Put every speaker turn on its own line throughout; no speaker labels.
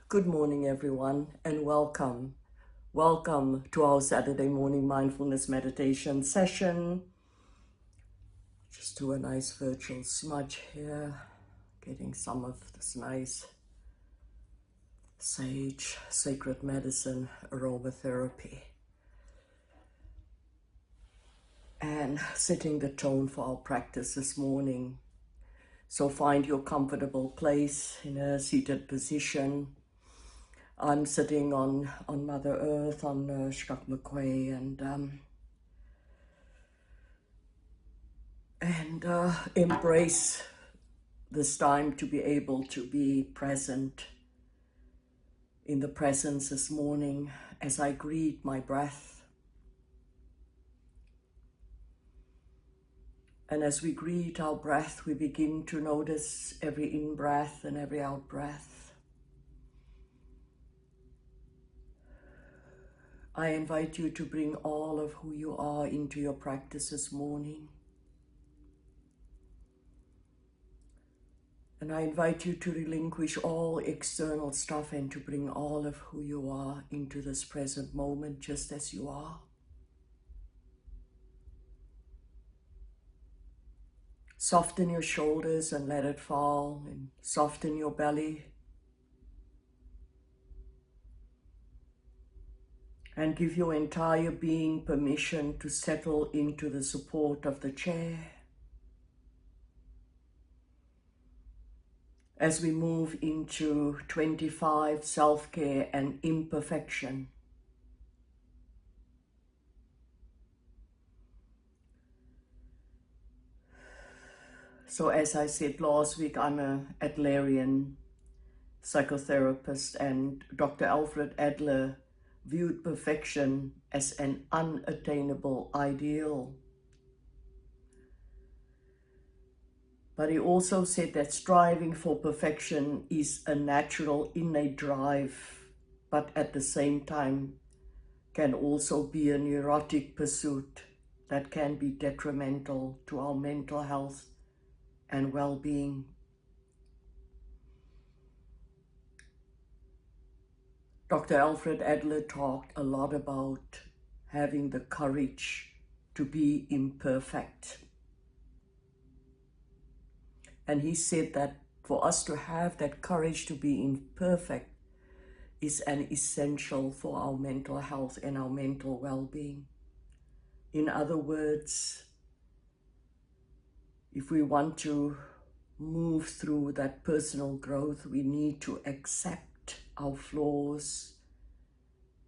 Good morning, everyone, and welcome. Welcome to our Saturday morning mindfulness meditation session. Just do a nice virtual smudge here, getting some of this nice sage, sacred medicine, aromatherapy, and setting the tone for our practice this morning. So find your comfortable place in a seated position. I'm sitting on Mother Earth, on Shkak and embrace this time to be able to be present in the presence this morning as I greet my breath. And as we greet our breath, we begin to notice every in-breath and every out-breath. I invite you to bring all of who you are into your practice this morning. And I invite you to relinquish all external stuff and to bring all of who you are into this present moment just as you are. Soften your shoulders and let it fall, and soften your belly. And give your entire being permission to settle into the support of the chair. As we move into 25 self-care and imperfection. So as I said last week, I'm an Adlerian psychotherapist, and Dr. Alfred Adler viewed perfection as an unattainable ideal. But he also said that striving for perfection is a natural, innate drive, but at the same time can also be a neurotic pursuit that can be detrimental to our mental health and well-being. Dr. Alfred Adler talked a lot about having the courage to be imperfect. And he said that for us to have that courage to be imperfect is an essential for our mental health and our mental well-being. In other words, if we want to move through that personal growth, we need to accept our flaws.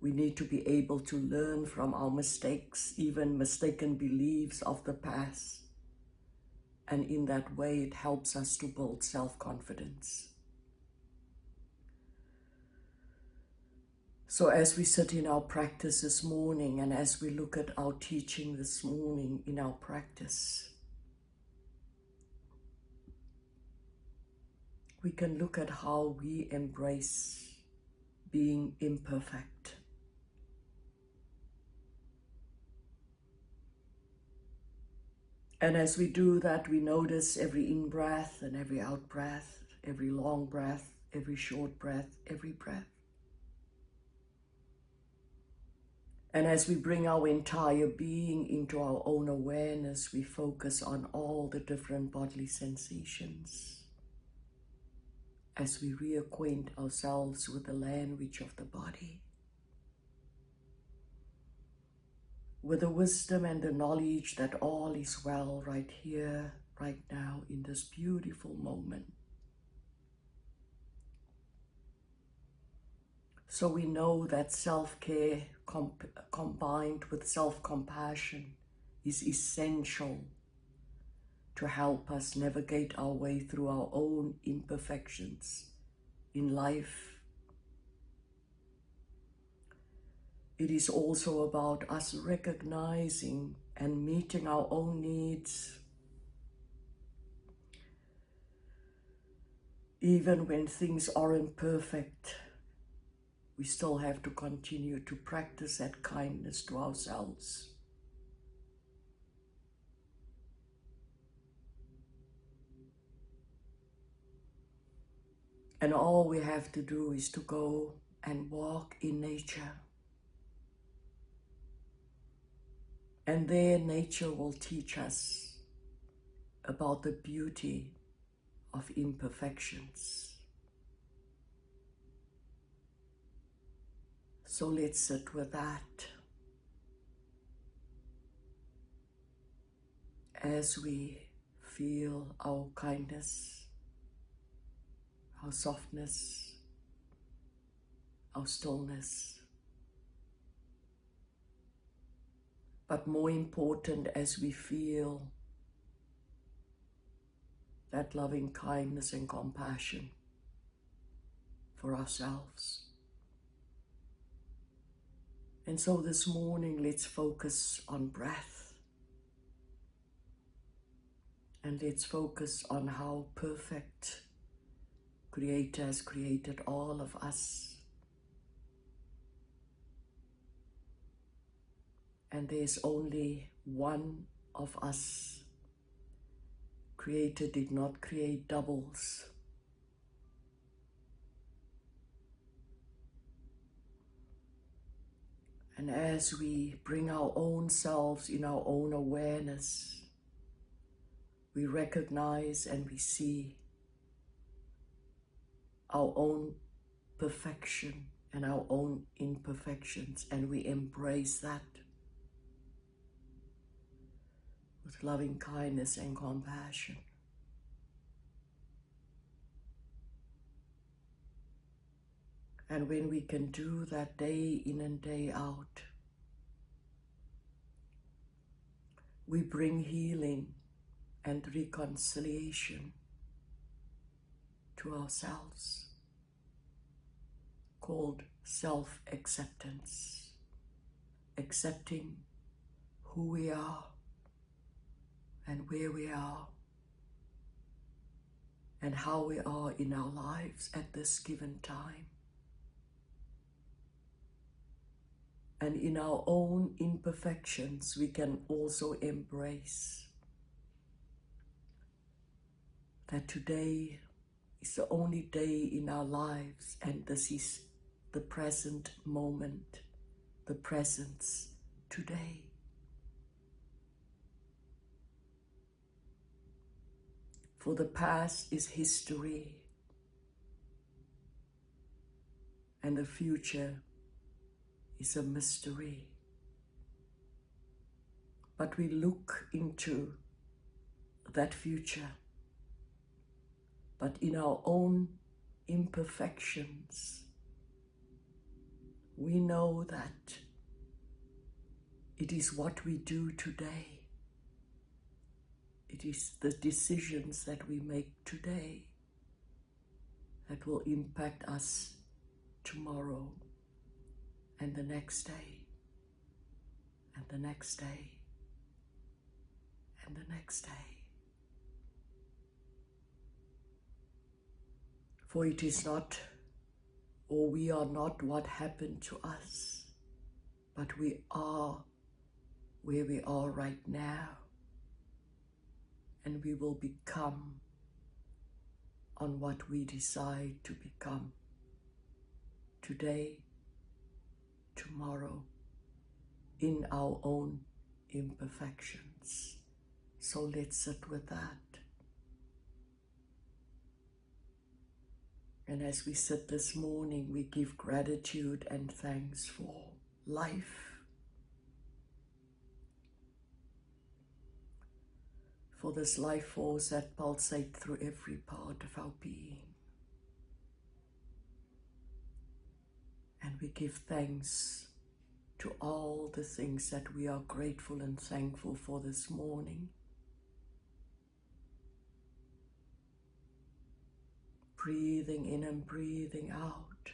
We need to be able to learn from our mistakes, even mistaken beliefs of the past. And in that way, it helps us to build self-confidence. So as we sit in our practice this morning, and as we look at our teaching this morning in our practice, we can look at how we embrace being imperfect. And as we do that, we notice every in-breath and every out-breath, every long breath, every short breath, every breath. And as we bring our entire being into our own awareness, we focus on all the different bodily sensations as we reacquaint ourselves with the language of the body, with the wisdom and the knowledge that all is well right here, right now, in this beautiful moment. So we know that self-care combined with self-compassion is essential to help us navigate our way through our own imperfections in life. It is also about us recognizing and meeting our own needs, even when things aren't perfect. We still have to continue to practice that kindness to ourselves. And all we have to do is to go and walk in nature. And there nature will teach us about the beauty of imperfections. So let's sit with that as we feel our kindness, our softness, our stillness. But more important, as we feel that loving kindness and compassion for ourselves. And so this morning, let's focus on breath. And let's focus on how perfect Creator has created all of us. And there's only one of us. Creator did not create doubles. And as we bring our own selves in our own awareness, we recognize and we see our own perfection and our own imperfections, and we embrace that with loving kindness and compassion. And when we can do that day in and day out, we bring healing and reconciliation to ourselves, called self-acceptance, accepting who we are and where we are and how we are in our lives at this given time. And in our own imperfections, we can also embrace that today is the only day in our lives, and this is the present moment, the presence today. For the past is history, and the future is a mystery. But we look into that future, but in our own imperfections, we know that it is what we do today. It is the decisions that we make today that will impact us tomorrow and the next day and the next day and the next day. For it is not, or we are not what happened to us, but we are where we are right now, and we will become on what we decide to become today, tomorrow, in our own imperfections. So let's sit with that. And as we sit this morning, we give gratitude and thanks for life, for this life force that pulsates through every part of our being. And we give thanks to all the things that we are grateful and thankful for this morning. Breathing in and breathing out,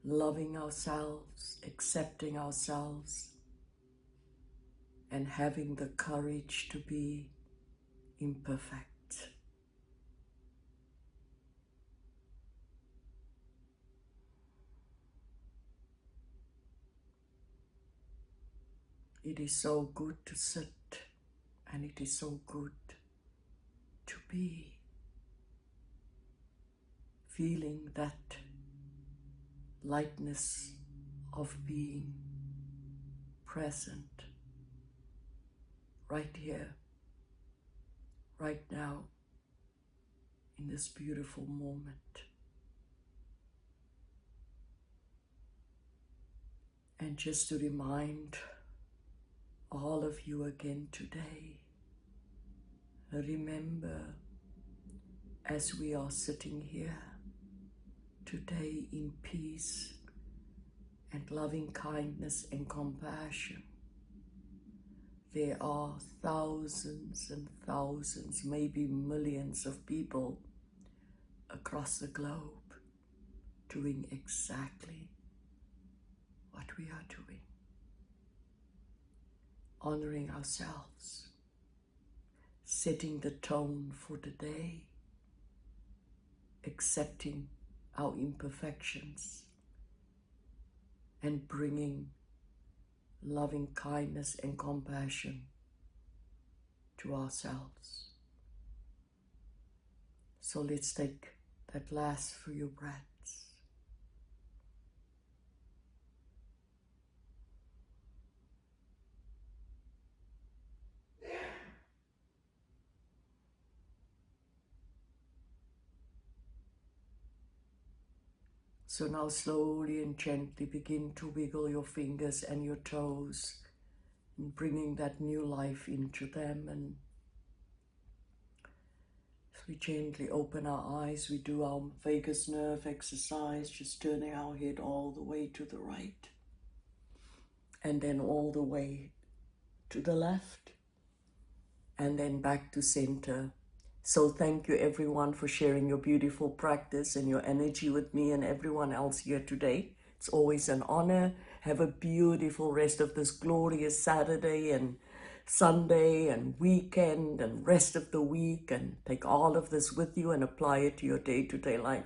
loving ourselves, accepting ourselves, and having the courage to be imperfect. It is so good to sit, and it is so good to be. feeling that lightness of being present right here, right now, in this beautiful moment. And just to remind all of you again today, remember, as we are sitting here today in peace and loving kindness and compassion, there are thousands and thousands, maybe millions of people across the globe doing exactly what we are doing. Honoring ourselves, setting the tone for the day, accepting our imperfections, and bringing loving kindness and compassion to ourselves. So let's take that last few breaths. So now slowly and gently begin to wiggle your fingers and your toes, and bringing that new life into them. And as we gently open our eyes, we do our vagus nerve exercise, just turning our head all the way to the right and then all the way to the left and then back to center. So thank you everyone for sharing your beautiful practice and your energy with me and everyone else here today. It's always an honor. Have a beautiful rest of this glorious Saturday and Sunday and weekend and rest of the week, and take all of this with you and apply it to your day-to-day life.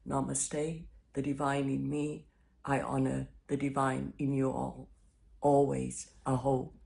Namaste, the divine in me. I honor the divine in you all. Always. Aho.